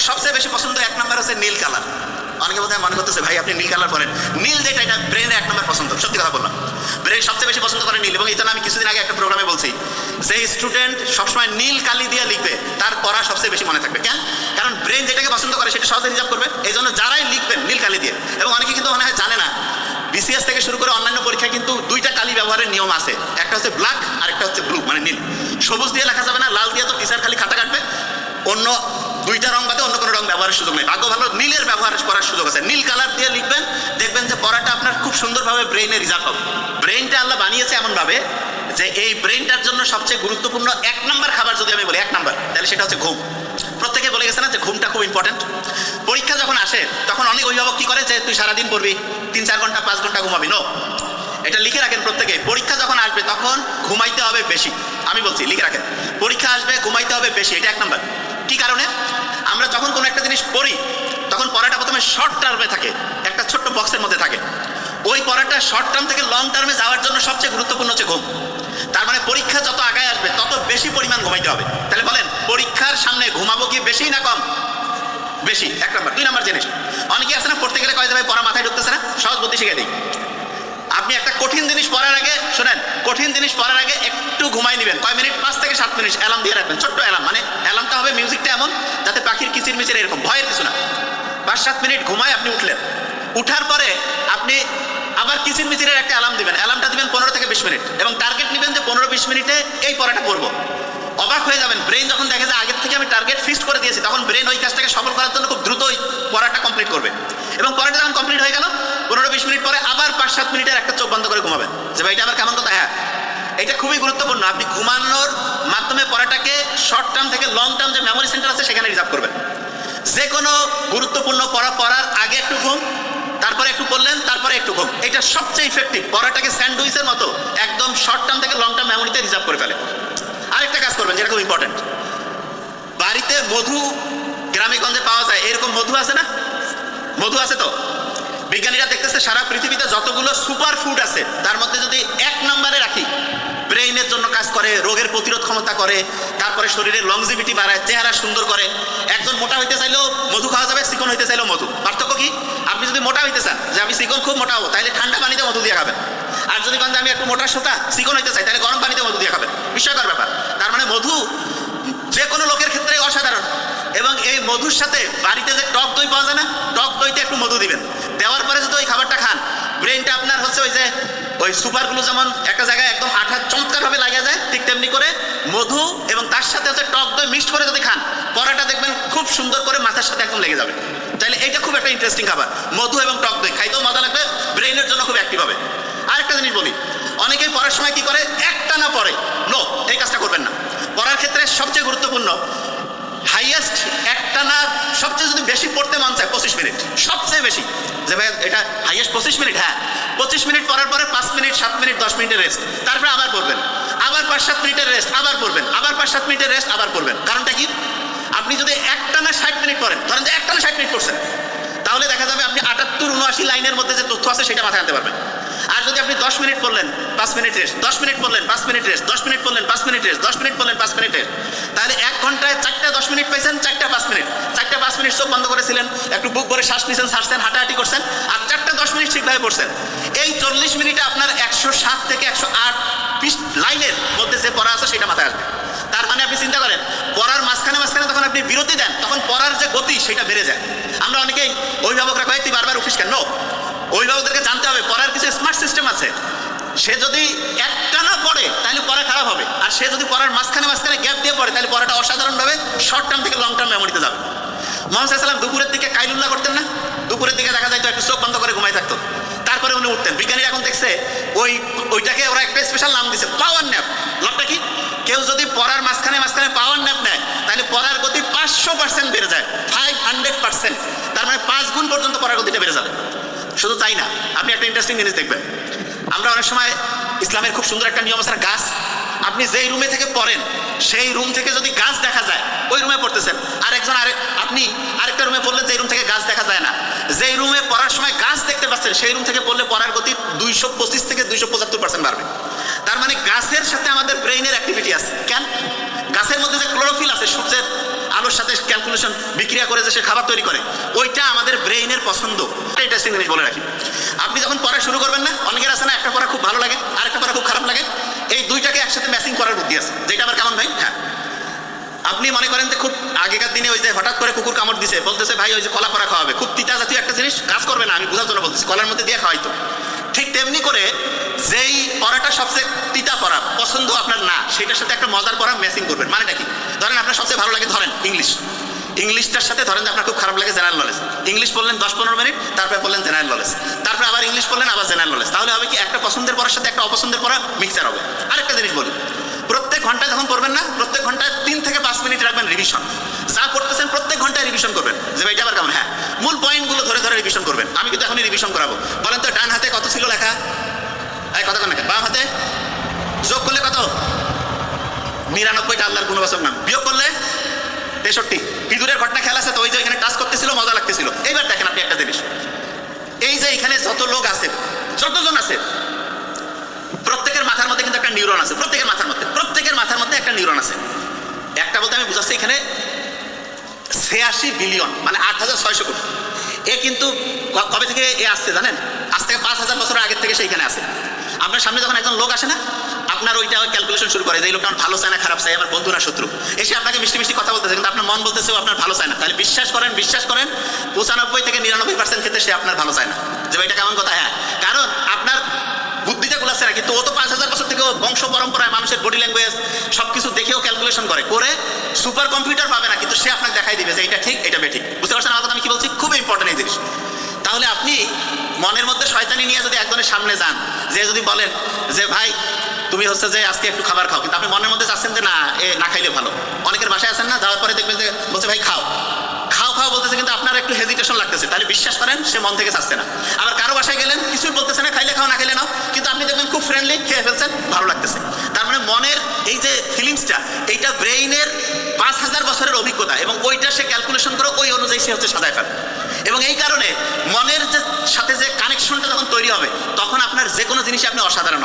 সবচেয়ে বেশি পছন্দ 1 নম্বর হচ্ছে নীল কালার। অনেকে বোধহয় মনে করতেছে ভাই আপনি নীল কালার পরেন, নীল যেটা এটা ব্রেনের 1 নম্বর পছন্দ। সত্যি কথা বললাম, ব্রেন সবচেয়ে বেশি পছন্দ করে নীল। এবং এই জন্য আমি কিছুদিন আগে একটা প্রোগ্রামে বলছি যে স্টুডেন্ট সবসময় নীল কালি দিয়ে লিখবে তার পড়া সবচেয়ে বেশি মনে থাকবে। কেন? কারণ ব্রেন যেটাকে পছন্দ করে সেটা সহজে রিজার্ভ করবে। এই জন্য যারাই লিখবেন নীল কালি দিয়ে, এবং অনেকে কিন্তু মনে হয় জানে না বিসিএস থেকে শুরু করে অন্যান্য পরীক্ষায় কিন্তু 2টা কালি ব্যবহারের নিয়ম আছে, একটা হচ্ছে ব্ল্যাক আর একটা হচ্ছে ব্লু, মানে নীল। সবুজ দিয়ে লেখা যাবে না, লাল দিয়ে তো টিচার খালি খাতা কাটবে, অন্য 2টা রং বাদে অন্য কোনো রং ব্যবহারের সুযোগ নেই। ভাগ্য ভালো নীলের ব্যবহার করার সুযোগ আছে। নীল কালার দিয়ে লিখবেন, দেখবেন যে পড়াটা আপনার খুব সুন্দরভাবে ব্রেইনে রিজার্ভ হবে। ব্রেইনটা আল্লাহ বানিয়েছে এমনভাবে যে এই ব্রেইনটার জন্য সবচেয়ে গুরুত্বপূর্ণ 1 নম্বর খাবার যদি আমি বলি 1 নম্বর, তাহলে সেটা হচ্ছে ঘুম। প্রত্যেকে বলে গেছে না যে ঘুমটা খুব ইম্পর্টেন্ট। পরীক্ষা যখন আসে তখন অনেক অভিভাবক কি করে যে তুই সারাদিন পড়বি, 3-4 ঘন্টা 5 ঘন্টা ঘুমাবি। নো, এটা লিখে রাখেন প্রত্যেকে, পরীক্ষা যখন আসবে তখন ঘুমাইতে হবে বেশি। আমি বলছি লিখে রাখেন, পরীক্ষা আসবে ঘুমাইতে হবে বেশি, এটা 1 নম্বর। কি কারণে? আমরা যখন কোনো একটা জিনিস পড়ি তখন পড়াটা প্রথমে শর্ট টার্মে থাকে, একটা ছোট্ট বক্সের মধ্যে থাকে। ওই পড়াটা শর্ট টার্ম থেকে লং টার্মে যাওয়ার জন্য সবচেয়ে গুরুত্বপূর্ণ হচ্ছে ঘুম। তার মানে পরীক্ষা যত আগায় আসবে তত বেশি পরিমাণ ঘুমাইতে হবে। তাহলে বলেন পরীক্ষার সামনে ঘুমাবো কি বেশি না কম? বেশি, 1 নম্বর। 2 নম্বর জিনিস, অনেকে আছে না পড়তে গেলে কয় যে ভাই পড়া মাথায় ঢুকতেছে না, সহজ বুদ্ধি শিখে দিই। আপনি একটা কঠিন জিনিস পড়ার আগে শোনেন, কঠিন জিনিস পড়ার আগে একটু ঘুমাই নেবেন। কয় মিনিট? 5 থেকে 7 মিনিট অ্যালার্ম দিয়ে রাখবেন, ছোট্ট অ্যালার্ম। মানে অ্যালার্মটা হবে মিউজিকটা এমন যাতে পাখির কিচির মিচির এরকম, ভয়ের কিছু না। 5-7 মিনিট ঘুমায় আপনি উঠলেন, উঠার পরে আপনি আবার কিচির মিচিরের একটা অ্যালার্ম দিবেন। অ্যালার্মটা দিবেন 15 থেকে 20 মিনিট, এবং টার্গেট নেবেন যে 15-20 মিনিটে এই পড়াটা পড়বো। অবাক হয়ে যাবেন, ব্রেন যখন দেখে যে আগের থেকে আমি টার্গেট ফিক্সড করে দিয়েছি, তখন ব্রেন ওই কাজটাকে সফল করার জন্য খুব দ্রুত ওই পড়াটা কমপ্লিট করবে। এবং পড়াটা যখন কমপ্লিট হয়ে গেল 15-20 মিনিট পরে আবার 5-7 মিনিটের একটা চোখ বন্ধ করে ঘুমাবেন যে ভাই এটা আবার কেমন কথা। হ্যাঁ, এটা খুবই গুরুত্বপূর্ণ। আপনি ঘুমানোর মাধ্যমে পড়াটাকে শর্ট টার্ম থেকে লং টার্ম যে মেমোরি সেন্টার আছে সেখানে রিজার্ভ করবেন। যে কোনো গুরুত্বপূর্ণ পড়া পড়ার আগে একটু ঘুম, তারপরে একটু পড়লেন, তারপরে একটু ঘুম, এটা সবচেয়ে ইফেক্টিভ। পড়াটাকে স্যান্ডউইচের মতো একদম শর্ট টার্ম থেকে লং টার্ম মেমোরিতে রিজার্ভ করে ফেলে। আরেকটা কাজ করবেন যেটা খুব ইম্পর্টেন্ট, বাড়িতে মধু গ্রামে গঞ্জে পাওয়া যায়, এরকম মধু আছে না? মধু আছে তো? বিজ্ঞানীরা দেখতেছে সারা পৃথিবীতে যতগুলো সুপার ফুড আছে তার মধ্যে যদি 1 নম্বরে রাখি, ব্রেইনের জন্য কাজ করে, রোগের প্রতিরোধ ক্ষমতা করে, তারপরে শরীরের লংজিভিটি বাড়ায়, চেহারা সুন্দর করে। একজন মোটা হইতে চাইলেও মধু খাওয়া যাবে, চিকন হইতে চাইলেও মধু। পার্থক্য কি? আপনি যদি মোটা হইতে চান যে আমি চিকন খুব মোটা হবো, তাহলে ঠান্ডা পানিতে মধু দিয়ে খাবেন। আর যদি বলেন যে আমি একটু মোটা সোটা চিকন হইতে চাই, তাহলে গরম পানিতে মধু দিয়ে খাবেন। বিস্ময়কর ব্যাপার। তার মানে মধু যে কোনো লোকের ক্ষেত্রে অসাধারণ। এবং এই মধুর সাথে বাড়িতে যে টক দই পাওয়া যায় না, টক দইতে একটু মধু দিবেন। দেওয়ার পরে যদি ওই খাবারটা খান, ব্রেনটা আপনার হচ্ছে ওই সুপারগুলো যেমন একটা জায়গায় একদম আঠা চমৎকারভাবে লাগে যায়, ঠিক তেমনি করে মধু এবং তার সাথে হচ্ছে টক দই মিক্সড করে যদি খান, পড়াটা দেখবেন খুব সুন্দর করে মাথার সাথে একদম লেগে যাবে। তাহলে এটা খুব একটা ইন্টারেস্টিং খাবার, মধু এবং টক দই। খাইতেও মজা লাগবে, ব্রেইনের জন্য খুব অ্যাক্টিভ হবে। আরেকটা জিনিস বলি, অনেকেই পড়ার সময় কি করে, একটানা পড়ে। নো, এই কাজটা করবেন না। পড়ার ক্ষেত্রে সবচেয়ে গুরুত্বপূর্ণ হাইয়েস্ট একটানা সবচেয়ে যদি বেশি পড়তে মন চায় 25 মিনিট, সবচেয়ে বেশি। যে ভাই এটা হাইয়েস্ট 25 মিনিট, হ্যাঁ 25 মিনিট পড়ার পরে 5 মিনিট 7 মিনিট 10 মিনিটের রেস্ট, তারপরে আবার পড়বেন, আবার 5-7 মিনিটের রেস্ট, আবার পড়বেন, আবার 5-7 মিনিটের রেস্ট, আবার পড়বেন। কারণটা কি? আপনি যদি একটানা 60 মিনিট পড়েন, ধরেন যে একটানা 60 মিনিট পড়ছেন, তাহলে দেখা যাবে আপনি 78-79 লাইনের মধ্যে যে তথ্য আছে সেটা মাথায় আনতে পারবেন। আর যদি আপনি 10 মিনিট পড়লেন 5 মিনিট রেস্ট, 10 মিনিট পড়লেন 5 মিনিট রেস্ট, 10 মিনিট পড়লেন 5 মিনিট রেস্ট, 10 মিনিট পড়লেন 5 মিনিট রেস্ট, তাহলে 1 ঘন্টায় 4টা 10 মিনিট পাইছেন, 4টা 5 মিনিট, 4টা 5 মিনিট চোখ বন্ধ করেছিলেন, একটু বুক ভরে শ্বাস নিয়েছেন, ছাড়ছেন, হাঁটাহাঁটি করছেন, আর 4টা 10 মিনিট ঠিকভাবে পড়ছেন। এই 40 মিনিটে আপনার 107 থেকে 108 লাইনের মধ্যে যে পড়া আছে সেটা মাথায় আসবে। তার মানে আপনি চিন্তা করেন, পড়ার মাঝখানে মাঝখানে যখন আপনি বিরতি দেন তখন পড়ার যে গতি সেটা বেড়ে যায়। আমরা অনেকেই অভিভাবকরা কয়েকটি বারবার উঠিস কেন? অভিভাবকদেরকে জানতে হবে পড়ার কিছু স্মার্ট সিস্টেম আছে। সে যদি একটানা পড়ে তাহলে পড়া খারাপ হবে, আর সে যদি পড়ার মাঝখানে মাঝখানে গ্যাপ দিয়ে পড়ে তাহলে পড়াটা অসাধারণভাবে শর্ট টার্ম থেকে লং টার্ম মেমোরিতে যাবে। মোহাম্মদ সাল্লাল্লাহু দুপুরের দিকে কাইলুল্লাহ করতেন না? দুপুরের দিকে দেখা যায় তো একটু চোখ বন্ধ করে ঘুমাই থাকতো, তারপরে উনি উঠতেন। বিজ্ঞানীরা এখন দেখছে ওইটাকে ওরা একটা স্পেশাল নাম দিচ্ছে, পাওয়ার ন্যাপ। লাভটা কি? কেউ যদি পড়ার মাঝখানে মাঝখানে পাওয়ার ন্যাপ নেয় তাহলে পড়ার গতি 500% বেড়ে যায়, 500%। তার মানে 5 গুণ পর্যন্ত পড়ার গতিটা বেড়ে যাবে। শুধু তাই না, আপনি একটা ইন্টারেস্টিং জিনিস দেখবেন, আমরা অনেক সময় ইসলামের খুব সুন্দর একটা নিয়ম আছে, গাছ। আপনি যেই রুমে থেকে পড়েন সেই রুম থেকে যদি গাছ দেখা যায়, ওই রুমে পড়তেছেন। আপনি আরেকটা রুমে পড়লেন যেই রুম থেকে গাছ দেখা যায় না, যেই রুমে পড়ার সময় গাছ দেখতে পাচ্ছেন সেই রুম থেকে পড়লে পড়ার গতি 225 থেকে 275% বাড়বে। তার মানে গাছের সাথে আমাদের ব্রেইনের অ্যাক্টিভিটি আছে। কেন? গাছের মধ্যে যে ক্লোরোফিল আছে, সূর্যের আলোর সাথে ক্যালকুলেশন বিক্রিয়া করে যে সে খাবার তৈরি করে, ওইটা আমাদের ব্রেইনের পছন্দ। এটা ইন্টারেস্টিং জিনিস বলে রাখি, আপনি যখন পড়া শুরু করবেন না, অনেকের আছে না একটা পড়া খুব ভালো লাগে আর একটা পড়া খুব খারাপ লাগে, এই দুইটাকে একসাথে ম্যাচিং করার বুদ্ধি আছে, যেটা আবার কেমন ভাই? হ্যাঁ, আপনি মনে করেন যে খুব আগেকার দিনে ওই যে হঠাৎ করে কুকুর কামড় দিছে, বলতেছে ভাই ওই যে কলা পড়া খাওয়াবে, খুব তিতা জাতীয় একটা জিনিস, কাজ করবে না, আমি বোঝার জন্য বলতেছি, কলার মধ্যে দিয়ে খাওয়াইতো। ঠিক তেমনি করে যেই পড়াটা সবচেয়ে তিতা পড়া পছন্দ আপনার না, সেটার সাথে একটা মজার পড়া ম্যাচিং করবেন। মানেটা কি? ধরেন আপনার সবচেয়ে ভালো লাগে ধরেন ইংলিশটার সাথে ধরেন যে আপনার খুব খারাপ লাগে জেনারেল নলেজ, ইংলিশ পড়লেন 10-15 মিনিট, তারপরে পড়লেন জেনারেল নলেজ, তারপরে আবার ইংলিশ পড়লেন, আবার জেনারেল নলেজ, তাহলে হবে কি একটা পছন্দের পড়ার সাথে একটা অপছন্দের পড়া মিক্সার হবে। আরেকটা জিনিস বলি, প্রত্যেক ঘন্টায় যখন পড়বেন না, প্রত্যেক ঘন্টায় 3 থেকে 5 মিনিট রাখবেন রিভিশন। যা পড়তেছেন প্রত্যেক ঘন্টায় রিভিশন করবেন, যে ভাইটা আবার কেমন, হ্যাঁ মূল পয়েন্টগুলো ধরে ধরে রিভিশন করবেন। আমি কিন্তু এখনই রিভিশন করাবো। বলেন তো ডান হাতে কত ছিল লেখা? এই কথা কেন? বাম হাতে যোগ করলে কত? 99টা আল্লাহর গুণবাচক নাম, বিয়োগ করলে 63। ইঁদুরের ঘটনা খেয়াল আছে তো? ওই যে এখানে টাচ করতেছিল, মজা লাগতেছিল। এইবার দেখেন আপনি একটা জিনিস, এই যে এখানে যত লোক আছে, যতজন আছে, প্রত্যেকের মাথার মধ্যে কিন্তু একটা নিউরন আছে, প্রত্যেকের মাথার মধ্যে একটা নিউরন আছে। একটা বলতে আমি বুঝাচ্ছি, এখানে 86 বিলিয়ন মানে 8600 কোটি। এ কিন্তু কবে থেকে এ আসছে জানেন? আজ থেকে 5000 বছর আগের থেকে সেইখানে আছে। আপনার সামনে যখন একজন লোক আসে না, আপনার ওইটা ক্যালকুলেশন শুরু করে যে এই লোকটা আমার ভালো চায় না খারাপ চায়, আমার বন্ধু না শত্রু, এসে আপনাকে মিষ্টি মিষ্টি কথা বলতেছে, কিন্তু আপনার মন বলতেছে ও আপনার ভালো চায় না। তাহলে বিশ্বাস করেন 95 থেকে 99% ক্ষেত্রে সে আপনার ভালো চায় না। যে এটা কেমন কথা? হ্যাঁ, কারণ আপনার বুদ্ধিটা গুলাচ্ছে না, কিন্তু ও তো 5000 বছর থেকে বংশ পরম্পরায় মানুষের বডি ল্যাঙ্গুয়েজ সবকিছু দেখেও ক্যালকুলেশন করে সুপার কম্পিউটার পাবে না, কিন্তু সে আপনাকে দেখাই দিবে যে এটা ঠিক এটা বেঠিক। বুঝতে পারছেন আমার কথা আমি কি বলছি? খুব ইম্পর্টেন্ট এই জিনিস। তাহলে আপনি মনের মধ্যে শয়তানি নিয়ে যদি একজনের সামনে যান, যে যদি বলেন যে ভাই তুমি হচ্ছে যে আজকে একটু খাবার খাও, কিন্তু আপনি মনের মধ্যে চাচ্ছেন যে না এ না খাইলে ভালো। অনেকের বাসায় আছেন না, যাওয়ার পরে দেখবেন যে বলছে ভাই খাও বলতেছে, কিন্তু আপনার একটু হেজিটেশন লাগতেছে, তাহলে বিশ্বাস করেন সে মন থেকে চাচ্ছে না। আবার কারো বাসায় গেলেন, কিছুই বলতেছে না, খাইলে খাও না খাইলে নাও, কিন্তু আপনি দেখবেন খুব ফ্রেন্ডলি, খেয়ে ফেলছেন, ভালো লাগতেছে। তার মানে মনের এই যে ফিলিংসটা, এইটা ব্রেইনের 5000 বছরের অভিজ্ঞতা, এবং ওইটা সে ক্যালকুলেশন করে ওই অনুযায়ী সে হচ্ছে সাজায় ফেলে। এবং এই কারণে মনের যে সাথে যে কানেকশনটা যখন তৈরি হবে, তখন আপনার যে কোনো জিনিসই আপনি অসাধারণ হবে।